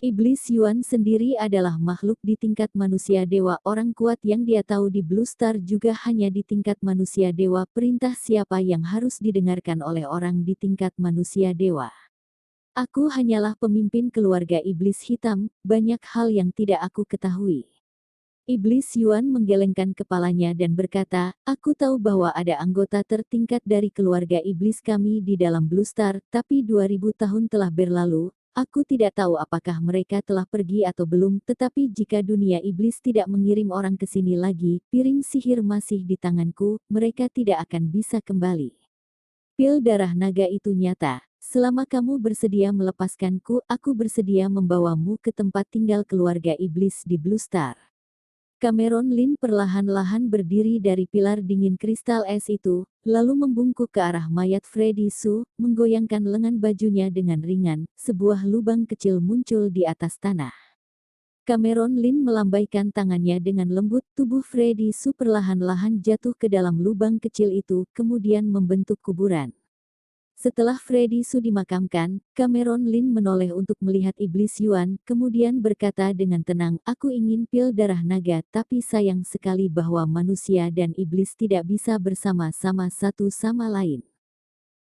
Iblis Yuan sendiri adalah makhluk di tingkat manusia dewa. Orang kuat yang dia tahu di Blue Star juga hanya di tingkat manusia dewa. Perintah siapa yang harus didengarkan oleh orang di tingkat manusia dewa? Aku hanyalah pemimpin keluarga iblis hitam, banyak hal yang tidak aku ketahui. Iblis Yuan menggelengkan kepalanya dan berkata, aku tahu bahwa ada anggota tertingkat dari keluarga iblis kami di dalam Blue Star, tapi 2000 tahun telah berlalu, aku tidak tahu apakah mereka telah pergi atau belum, tetapi jika dunia iblis tidak mengirim orang ke sini lagi, piring sihir masih di tanganku, mereka tidak akan bisa kembali. Pil darah naga itu nyata. Selama kamu bersedia melepaskanku, aku bersedia membawamu ke tempat tinggal keluarga iblis di Blue Star. Cameron Lin perlahan-lahan berdiri dari pilar dingin kristal es itu, lalu membungkuk ke arah mayat Freddy Su, menggoyangkan lengan bajunya dengan ringan, sebuah lubang kecil muncul di atas tanah. Cameron Lin melambaikan tangannya dengan lembut, tubuh Freddy Su perlahan-lahan jatuh ke dalam lubang kecil itu, kemudian membentuk kuburan. Setelah Freddy Su dimakamkan, Cameron Lin menoleh untuk melihat Iblis Yuan, kemudian berkata dengan tenang, aku ingin pil darah naga, tapi sayang sekali bahwa manusia dan iblis tidak bisa bersama-sama satu sama lain.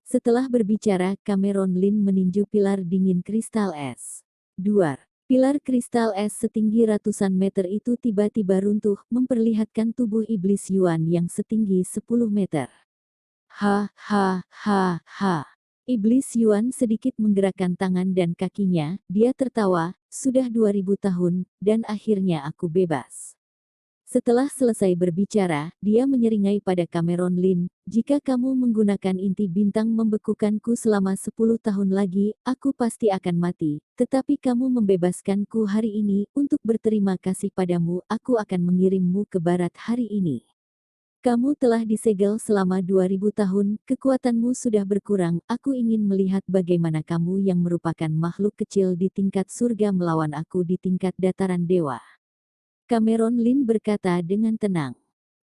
Setelah berbicara, Cameron Lin meninju pilar dingin kristal es. Duar. Pilar kristal es setinggi ratusan meter itu tiba-tiba runtuh, memperlihatkan tubuh Iblis Yuan yang setinggi 10 meter. Ha, ha, ha, ha. Iblis Yuan sedikit menggerakkan tangan dan kakinya, dia tertawa, sudah 2000 tahun, dan akhirnya aku bebas. Setelah selesai berbicara, dia menyeringai pada Cameron Lin, jika kamu menggunakan inti bintang membekukanku selama 10 tahun lagi, aku pasti akan mati, tetapi kamu membebaskanku hari ini, untuk berterima kasih padamu, aku akan mengirimmu ke barat hari ini. Kamu telah disegel selama 2000 tahun, kekuatanmu sudah berkurang, aku ingin melihat bagaimana kamu yang merupakan makhluk kecil di tingkat surga melawan aku di tingkat dataran dewa. Cameron Lin berkata dengan tenang.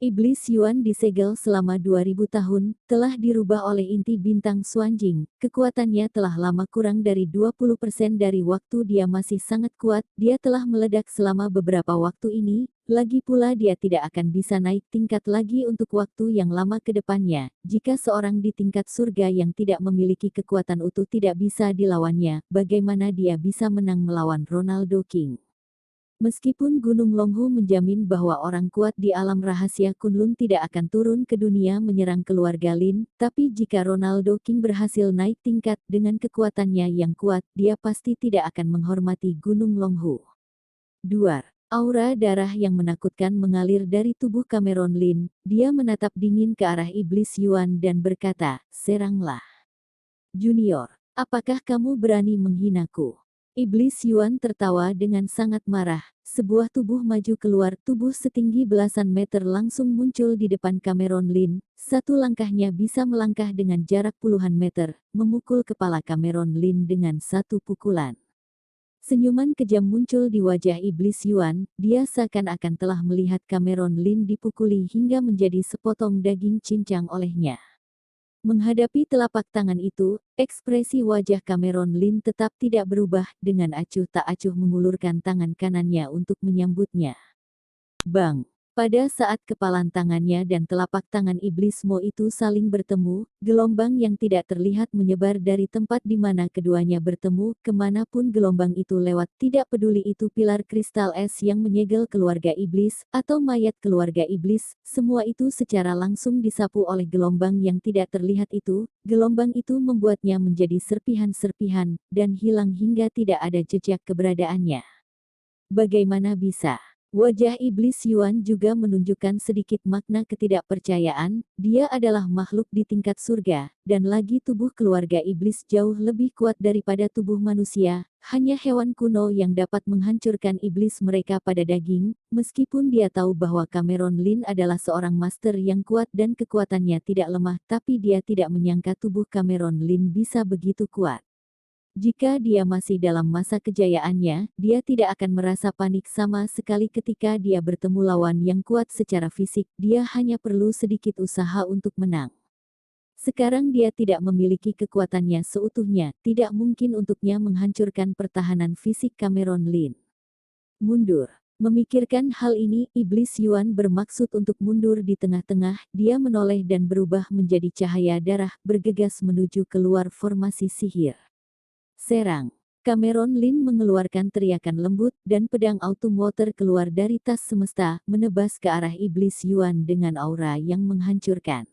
Iblis Yuan disegel selama 2000 tahun, telah dirubah oleh inti bintang Xuanjing, kekuatannya telah lama kurang dari 20% dari waktu dia masih sangat kuat, dia telah meledak selama beberapa waktu ini, lagi pula dia tidak akan bisa naik tingkat lagi untuk waktu yang lama ke depannya, jika seorang di tingkat surga yang tidak memiliki kekuatan utuh tidak bisa dilawannya, bagaimana dia bisa menang melawan Ronaldo King? Meskipun Gunung Longhu menjamin bahwa orang kuat di alam rahasia Kunlun tidak akan turun ke dunia menyerang keluarga Lin, tapi jika Ronaldo King berhasil naik tingkat dengan kekuatannya yang kuat, dia pasti tidak akan menghormati Gunung Longhu. Duar. Aura darah yang menakutkan mengalir dari tubuh Cameron Lin, dia menatap dingin ke arah Iblis Yuan dan berkata, seranglah. Junior, apakah kamu berani menghinaku? Iblis Yuan tertawa dengan sangat marah, sebuah tubuh maju keluar, tubuh setinggi belasan meter langsung muncul di depan Cameron Lin, satu langkahnya bisa melangkah dengan jarak puluhan meter, memukul kepala Cameron Lin dengan satu pukulan. Senyuman kejam muncul di wajah Iblis Yuan, dia seakan-akan telah melihat Cameron Lin dipukuli hingga menjadi sepotong daging cincang olehnya. Menghadapi telapak tangan itu, ekspresi wajah Cameron Lin tetap tidak berubah, dengan acuh tak acuh mengulurkan tangan kanannya untuk menyambutnya. Bang! Pada saat kepalan tangannya dan telapak tangan Iblis Mo itu saling bertemu, gelombang yang tidak terlihat menyebar dari tempat di mana keduanya bertemu, kemanapun gelombang itu lewat, tidak peduli itu pilar kristal es yang menyegel keluarga Iblis, atau mayat keluarga Iblis, semua itu secara langsung disapu oleh gelombang yang tidak terlihat itu, gelombang itu membuatnya menjadi serpihan-serpihan, dan hilang hingga tidak ada jejak keberadaannya. Bagaimana bisa? Wajah Iblis Yuan juga menunjukkan sedikit makna ketidakpercayaan, dia adalah makhluk di tingkat surga, dan lagi tubuh keluarga Iblis jauh lebih kuat daripada tubuh manusia, hanya hewan kuno yang dapat menghancurkan iblis mereka pada daging, meskipun dia tahu bahwa Cameron Lin adalah seorang master yang kuat dan kekuatannya tidak lemah, tapi dia tidak menyangka tubuh Cameron Lin bisa begitu kuat. Jika dia masih dalam masa kejayaannya, dia tidak akan merasa panik sama sekali ketika dia bertemu lawan yang kuat secara fisik, dia hanya perlu sedikit usaha untuk menang. Sekarang dia tidak memiliki kekuatannya seutuhnya, tidak mungkin untuknya menghancurkan pertahanan fisik Cameron Lin. Mundur. Memikirkan hal ini, Iblis Yuan bermaksud untuk mundur di tengah-tengah, dia menoleh dan berubah menjadi cahaya darah, bergegas menuju keluar formasi sihir. Serang. Cameron Lin mengeluarkan teriakan lembut, dan pedang Autumn Water keluar dari tas semesta, menebas ke arah Iblis Yuan dengan aura yang menghancurkan.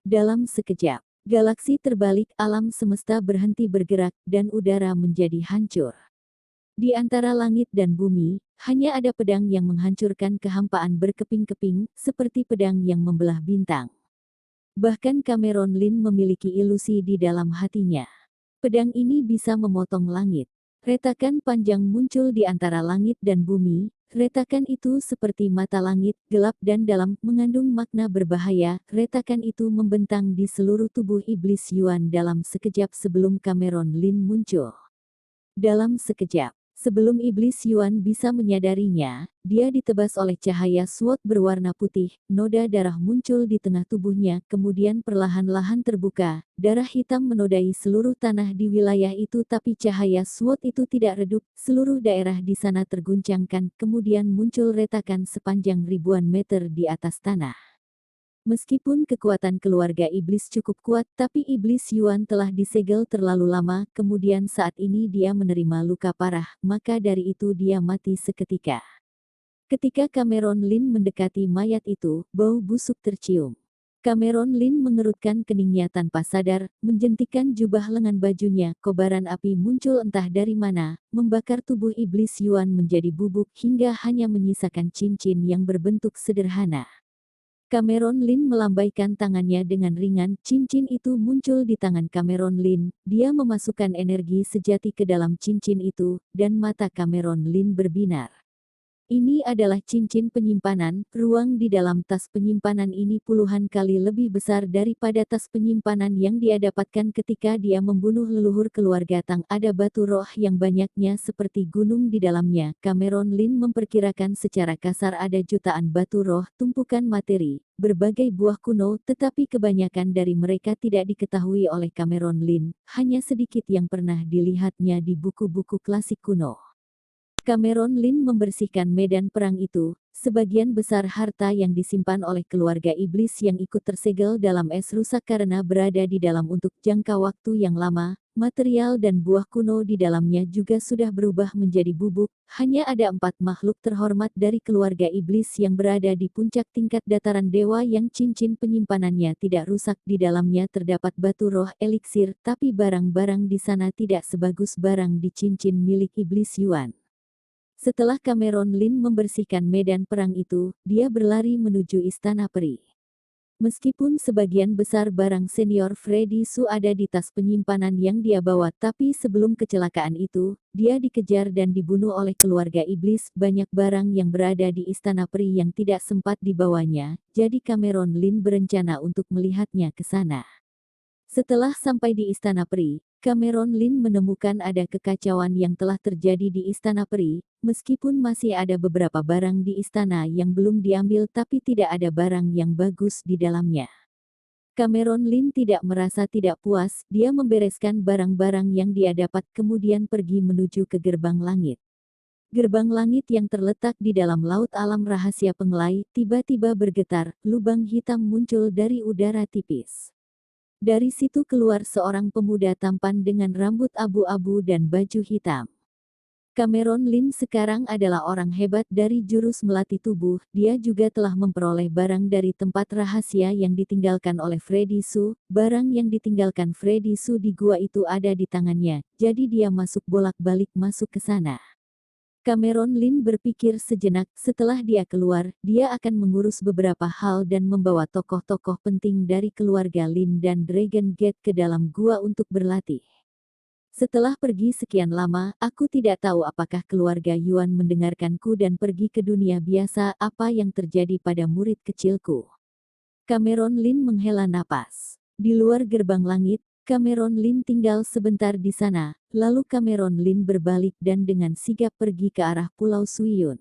Dalam sekejap, galaksi terbalik, alam semesta berhenti bergerak, dan udara menjadi hancur. Di antara langit dan bumi, hanya ada pedang yang menghancurkan kehampaan berkeping-keping, seperti pedang yang membelah bintang. Bahkan Cameron Lin memiliki ilusi di dalam hatinya. Pedang ini bisa memotong langit. Retakan panjang muncul di antara langit dan bumi. Retakan itu seperti mata langit, gelap dan dalam, mengandung makna berbahaya. Retakan itu membentang di seluruh tubuh Iblis Yuan dalam sekejap sebelum Cameron Lin muncul. Dalam sekejap, sebelum Iblis Yuan bisa menyadarinya, dia ditebas oleh cahaya SWOT berwarna putih, noda darah muncul di tengah tubuhnya, kemudian perlahan-lahan terbuka, darah hitam menodai seluruh tanah di wilayah itu tapi cahaya SWOT itu tidak redup, seluruh daerah di sana terguncangkan, kemudian muncul retakan sepanjang ribuan meter di atas tanah. Meskipun kekuatan keluarga iblis cukup kuat, tapi iblis Yuan telah disegel terlalu lama, kemudian saat ini dia menerima luka parah, maka dari itu dia mati seketika. Ketika Cameron Lin mendekati mayat itu, bau busuk tercium. Cameron Lin mengerutkan keningnya tanpa sadar, menjentikan jubah lengan bajunya, kobaran api muncul entah dari mana, membakar tubuh iblis Yuan menjadi bubuk hingga hanya menyisakan cincin yang berbentuk sederhana. Cameron Lin melambaikan tangannya dengan ringan, cincin itu muncul di tangan Cameron Lin, dia memasukkan energi sejati ke dalam cincin itu, dan mata Cameron Lin berbinar. Ini adalah cincin penyimpanan, ruang di dalam tas penyimpanan ini puluhan kali lebih besar daripada tas penyimpanan yang dia dapatkan ketika dia membunuh leluhur keluarga Tang. Ada batu roh yang banyaknya seperti gunung di dalamnya. Cameron Lin memperkirakan secara kasar ada jutaan batu roh, tumpukan materi, berbagai buah kuno, tetapi kebanyakan dari mereka tidak diketahui oleh Cameron Lin, hanya sedikit yang pernah dilihatnya di buku-buku klasik kuno. Cameron Lin membersihkan medan perang itu, sebagian besar harta yang disimpan oleh keluarga iblis yang ikut tersegel dalam es rusak karena berada di dalam untuk jangka waktu yang lama, material dan buah kuno di dalamnya juga sudah berubah menjadi bubuk, hanya ada 4 makhluk terhormat dari keluarga iblis yang berada di puncak tingkat dataran dewa yang cincin penyimpanannya tidak rusak, di dalamnya terdapat batu roh eliksir, tapi barang-barang di sana tidak sebagus barang di cincin milik iblis Yuan. Setelah Cameron Lin membersihkan medan perang itu, dia berlari menuju Istana Peri. Meskipun sebagian besar barang senior Freddy Su ada di tas penyimpanan yang dia bawa, tapi sebelum kecelakaan itu, dia dikejar dan dibunuh oleh keluarga iblis. Banyak barang yang berada di Istana Peri yang tidak sempat dibawanya, jadi Cameron Lin berencana untuk melihatnya ke sana. Setelah sampai di Istana Peri, Cameron Lin menemukan ada kekacauan yang telah terjadi di Istana Peri, meskipun masih ada beberapa barang di istana yang belum diambil tapi tidak ada barang yang bagus di dalamnya. Cameron Lin tidak merasa tidak puas, dia membereskan barang-barang yang dia dapat kemudian pergi menuju ke gerbang langit. Gerbang langit yang terletak di dalam laut alam rahasia pengelai, tiba-tiba bergetar, lubang hitam muncul dari udara tipis. Dari situ keluar seorang pemuda tampan dengan rambut abu-abu dan baju hitam. Cameron Lin sekarang adalah orang hebat dari jurus melatih tubuh, dia juga telah memperoleh barang dari tempat rahasia yang ditinggalkan oleh Freddy Su, barang yang ditinggalkan Freddy Su di gua itu ada di tangannya, jadi dia masuk bolak-balik masuk ke sana. Cameron Lin berpikir sejenak, setelah dia keluar, dia akan mengurus beberapa hal dan membawa tokoh-tokoh penting dari keluarga Lin dan Dragon Gate ke dalam gua untuk berlatih. Setelah pergi sekian lama, aku tidak tahu apakah keluarga Yuan mendengarkanku dan pergi ke dunia biasa, apa yang terjadi pada murid kecilku. Cameron Lin menghela napas. Di luar gerbang langit, Cameron Lin tinggal sebentar di sana, lalu Cameron Lin berbalik dan dengan sigap pergi ke arah Pulau Suiyun.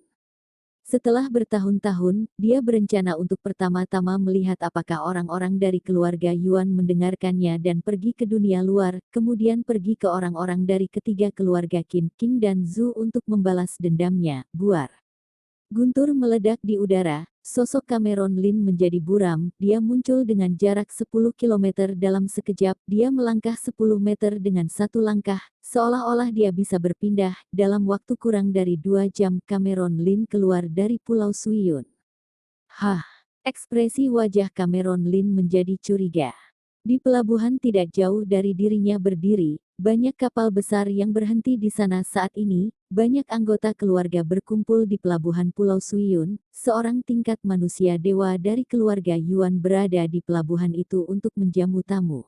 Setelah bertahun-tahun, dia berencana untuk pertama-tama melihat apakah orang-orang dari keluarga Yuan mendengarkannya dan pergi ke dunia luar, kemudian pergi ke orang-orang dari ketiga keluarga Qin, Qing dan Zhou untuk membalas dendamnya. Buar. Guntur meledak di udara, sosok Cameron Lin menjadi buram, dia muncul dengan jarak 10 kilometer dalam sekejap, dia melangkah 10 meter dengan satu langkah, seolah-olah dia bisa berpindah, dalam waktu kurang dari 2 jam Cameron Lin keluar dari Pulau Suiyun. Hah, ekspresi wajah Cameron Lin menjadi curiga. Di pelabuhan tidak jauh dari dirinya berdiri, banyak kapal besar yang berhenti di sana saat ini, banyak anggota keluarga berkumpul di pelabuhan Pulau Suiyun, seorang tingkat manusia dewa dari keluarga Yuan berada di pelabuhan itu untuk menjamu tamu.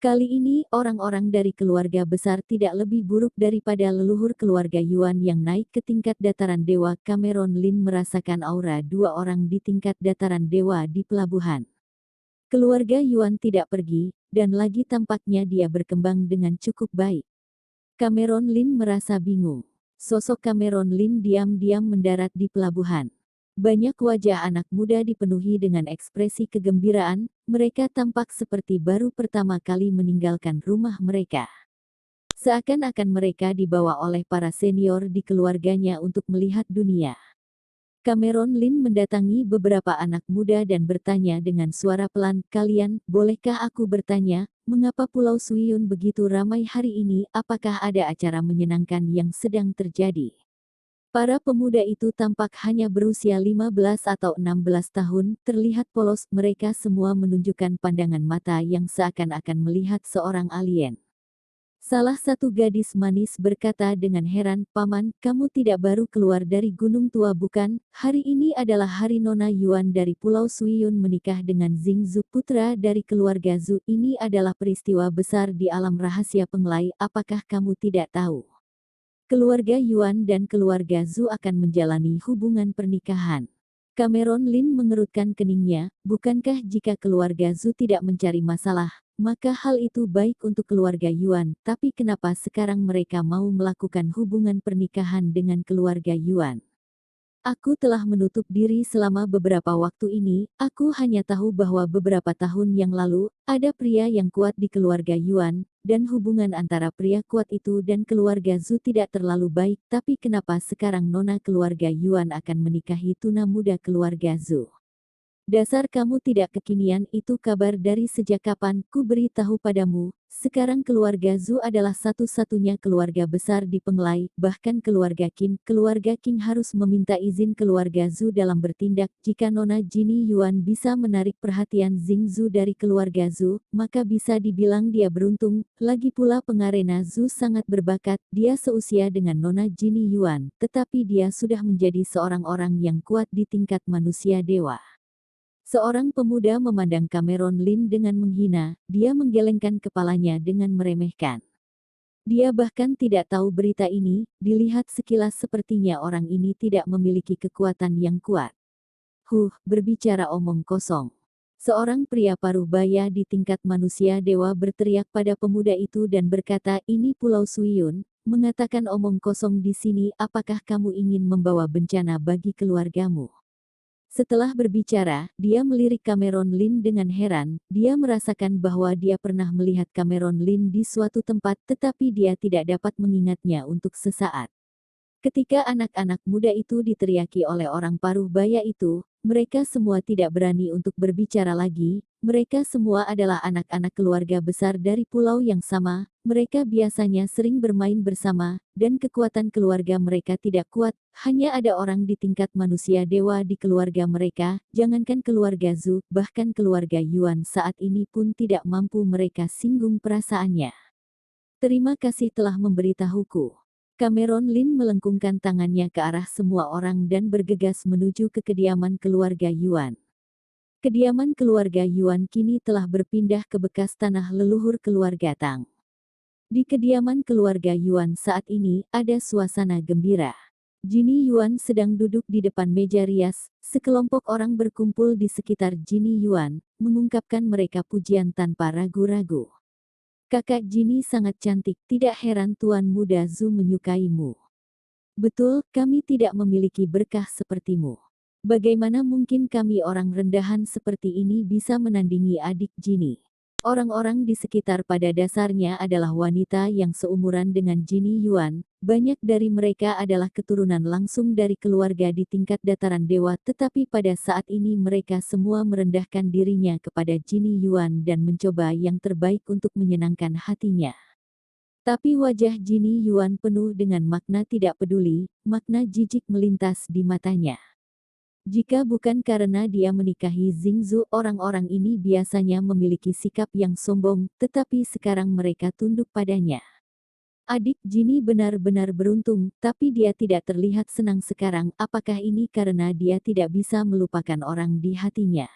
Kali ini, orang-orang dari keluarga besar tidak lebih buruk daripada leluhur keluarga Yuan yang naik ke tingkat dataran dewa. Cameron Lin merasakan aura dua orang di tingkat dataran dewa di pelabuhan. Keluarga Yuan tidak pergi, dan lagi tampaknya dia berkembang dengan cukup baik. Cameron Lin merasa bingung. Sosok Cameron Lin diam-diam mendarat di pelabuhan. Banyak wajah anak muda dipenuhi dengan ekspresi kegembiraan, mereka tampak seperti baru pertama kali meninggalkan rumah mereka. Seakan-akan mereka dibawa oleh para senior di keluarganya untuk melihat dunia. Cameron Lin mendatangi beberapa anak muda dan bertanya dengan suara pelan, "Kalian, bolehkah aku bertanya, mengapa Pulau Suiyun begitu ramai hari ini? Apakah ada acara menyenangkan yang sedang terjadi?" Para pemuda itu tampak hanya berusia 15 atau 16 tahun, terlihat polos, mereka semua menunjukkan pandangan mata yang seakan-akan melihat seorang alien. Salah satu gadis manis berkata dengan heran, "Paman, kamu tidak baru keluar dari Gunung Tua bukan? Hari ini adalah hari Nona Yuan dari Pulau Suiyun menikah dengan Xing Zhu putra dari keluarga Zhu. Ini adalah peristiwa besar di alam rahasia Penglai, apakah kamu tidak tahu? Keluarga Yuan dan keluarga Zhu akan menjalani hubungan pernikahan." Cameron Lin mengerutkan keningnya, bukankah jika keluarga Zhu tidak mencari masalah, maka hal itu baik untuk keluarga Yuan, tapi kenapa sekarang mereka mau melakukan hubungan pernikahan dengan keluarga Yuan? Aku telah menutup diri selama beberapa waktu ini, aku hanya tahu bahwa beberapa tahun yang lalu, ada pria yang kuat di keluarga Yuan, dan hubungan antara pria kuat itu dan keluarga Zhu tidak terlalu baik, tapi kenapa sekarang nona keluarga Yuan akan menikahi tuna muda keluarga Zhu? Dasar kamu tidak kekinian, itu kabar dari sejak kapan, ku beri tahu padamu, sekarang keluarga Zhu adalah satu-satunya keluarga besar di Penglai, bahkan keluarga King harus meminta izin keluarga Zhu dalam bertindak, jika Nona Jinny Yuan bisa menarik perhatian Xing Zhu dari keluarga Zhu, maka bisa dibilang dia beruntung, lagi pula pengarena Zhu sangat berbakat, dia seusia dengan Nona Jinny Yuan, tetapi dia sudah menjadi seorang orang yang kuat di tingkat manusia dewa. Seorang pemuda memandang Cameron Lin dengan menghina, dia menggelengkan kepalanya dengan meremehkan. Dia bahkan tidak tahu berita ini, dilihat sekilas sepertinya orang ini tidak memiliki kekuatan yang kuat. Berbicara omong kosong. Seorang pria paruh baya di tingkat manusia dewa berteriak pada pemuda itu dan berkata, "Ini Pulau Suiyun, mengatakan omong kosong di sini, apakah kamu ingin membawa bencana bagi keluargamu?" Setelah berbicara, dia melirik Cameron Lin dengan heran, dia merasakan bahwa dia pernah melihat Cameron Lin di suatu tempat tetapi dia tidak dapat mengingatnya untuk sesaat. Ketika anak-anak muda itu diteriaki oleh orang paruh baya itu, mereka semua tidak berani untuk berbicara lagi, mereka semua adalah anak-anak keluarga besar dari pulau yang sama, mereka biasanya sering bermain bersama, dan kekuatan keluarga mereka tidak kuat, hanya ada orang di tingkat manusia dewa di keluarga mereka, jangankan keluarga Zhu, bahkan keluarga Yuan saat ini pun tidak mampu mereka singgung perasaannya. Terima kasih telah memberitahuku. Cameron Lin melengkungkan tangannya ke arah semua orang dan bergegas menuju ke kediaman keluarga Yuan. Kediaman keluarga Yuan kini telah berpindah ke bekas tanah leluhur keluarga Tang. Di kediaman keluarga Yuan saat ini, ada suasana gembira. Jinny Yuan sedang duduk di depan meja rias, sekelompok orang berkumpul di sekitar Jinny Yuan, mengungkapkan mereka pujian tanpa ragu-ragu. "Kakak Jinny sangat cantik, tidak heran Tuan Muda Zhu menyukaimu." Betul, kami tidak memiliki berkah sepertimu. Bagaimana mungkin kami orang rendahan seperti ini bisa menandingi adik Jini? Orang-orang di sekitar pada dasarnya adalah wanita yang seumuran dengan Jini Yuan. Banyak dari mereka adalah keturunan langsung dari keluarga di tingkat dataran dewa, tetapi pada saat ini mereka semua merendahkan dirinya kepada Jini Yuan dan mencoba yang terbaik untuk menyenangkan hatinya. Tapi wajah Jini Yuan penuh dengan makna tidak peduli, makna jijik melintas di matanya. Jika bukan karena dia menikahi Xingzu, orang-orang ini biasanya memiliki sikap yang sombong, tetapi sekarang mereka tunduk padanya. Adik Jini benar-benar beruntung, tapi dia tidak terlihat senang sekarang. Apakah ini karena dia tidak bisa melupakan orang di hatinya?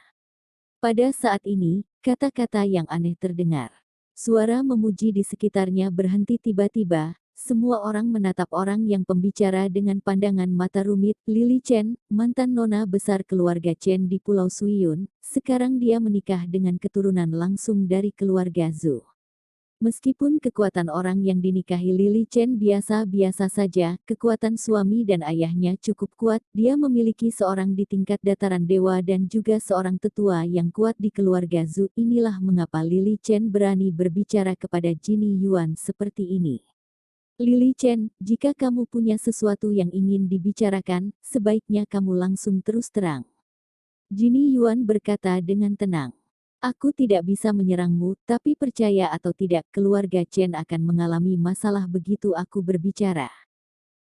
Pada saat ini, kata-kata yang aneh terdengar. Suara memuji di sekitarnya berhenti tiba-tiba. Semua orang menatap orang yang pembicara dengan pandangan mata rumit. Lily Chen, mantan nona besar keluarga Chen di Pulau Suiyun, sekarang dia menikah dengan keturunan langsung dari keluarga Zhu. Meskipun kekuatan orang yang dinikahi Lily Chen biasa-biasa saja, kekuatan suami dan ayahnya cukup kuat. Dia memiliki seorang di tingkat dataran dewa dan juga seorang tetua yang kuat di keluarga Zhu. Inilah mengapa Lily Chen berani berbicara kepada Jini Yuan seperti ini. Lily Chen, jika kamu punya sesuatu yang ingin dibicarakan, sebaiknya kamu langsung terus terang. Jini Yuan berkata dengan tenang. Aku tidak bisa menyerangmu, tapi percaya atau tidak, keluarga Chen akan mengalami masalah begitu aku berbicara.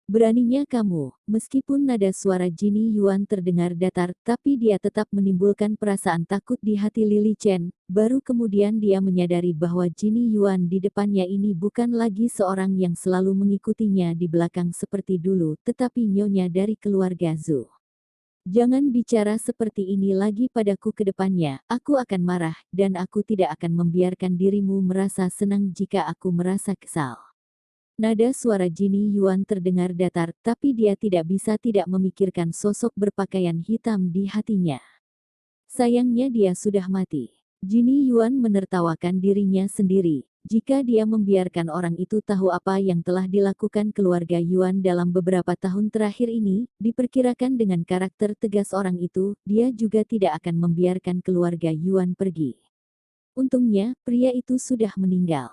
Beraninya kamu, meskipun nada suara Jini Yuan terdengar datar, tapi dia tetap menimbulkan perasaan takut di hati Lily Chen. Baru kemudian dia menyadari bahwa Jini Yuan di depannya ini bukan lagi seorang yang selalu mengikutinya di belakang seperti dulu, tetapi nyonya dari keluarga Zhu. Jangan bicara seperti ini lagi padaku ke depannya, aku akan marah, dan aku tidak akan membiarkan dirimu merasa senang jika aku merasa kesal. Nada suara Jini Yuan terdengar datar, tapi dia tidak bisa tidak memikirkan sosok berpakaian hitam di hatinya. Sayangnya dia sudah mati. Jini Yuan menertawakan dirinya sendiri. Jika dia membiarkan orang itu tahu apa yang telah dilakukan keluarga Yuan dalam beberapa tahun terakhir ini, diperkirakan dengan karakter tegas orang itu, dia juga tidak akan membiarkan keluarga Yuan pergi. Untungnya, pria itu sudah meninggal.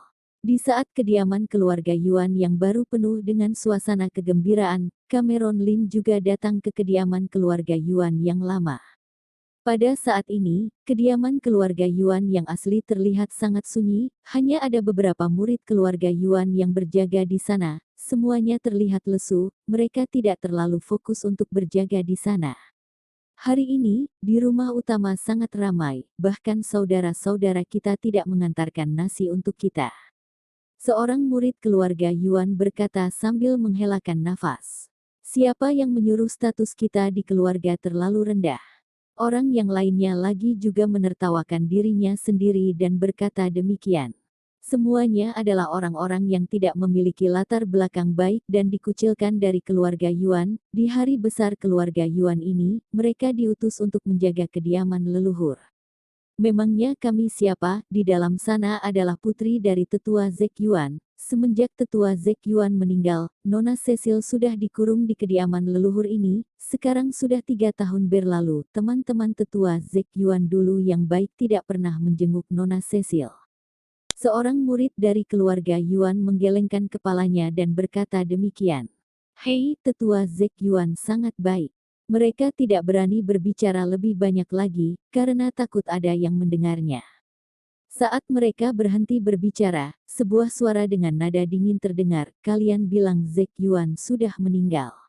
Di saat kediaman keluarga Yuan yang baru penuh dengan suasana kegembiraan, Cameron Lin juga datang ke kediaman keluarga Yuan yang lama. Pada saat ini, kediaman keluarga Yuan yang asli terlihat sangat sunyi, hanya ada beberapa murid keluarga Yuan yang berjaga di sana. Semuanya terlihat lesu, mereka tidak terlalu fokus untuk berjaga di sana. Hari ini, di rumah utama sangat ramai, bahkan saudara-saudara kita tidak mengantarkan nasi untuk kita. Seorang murid keluarga Yuan berkata sambil menghelakan nafas. Siapa yang menyuruh status kita di keluarga terlalu rendah? Orang yang lainnya lagi juga menertawakan dirinya sendiri dan berkata demikian. Semuanya adalah orang-orang yang tidak memiliki latar belakang baik dan dikucilkan dari keluarga Yuan. Di hari besar keluarga Yuan ini, mereka diutus untuk menjaga kediaman leluhur. Memangnya kami siapa? Di dalam sana adalah putri dari tetua Zek Yuan. Semenjak tetua Zek Yuan meninggal, Nona Cecil sudah dikurung di kediaman leluhur ini. Sekarang sudah 3 tahun berlalu. Teman-teman tetua Zek Yuan dulu yang baik tidak pernah menjenguk Nona Cecil. Seorang murid dari keluarga Yuan menggelengkan kepalanya dan berkata demikian. Hei, tetua Zek Yuan sangat baik. Mereka tidak berani berbicara lebih banyak lagi, karena takut ada yang mendengarnya. Saat mereka berhenti berbicara, sebuah suara dengan nada dingin terdengar, kalian bilang Zek Yuan sudah meninggal.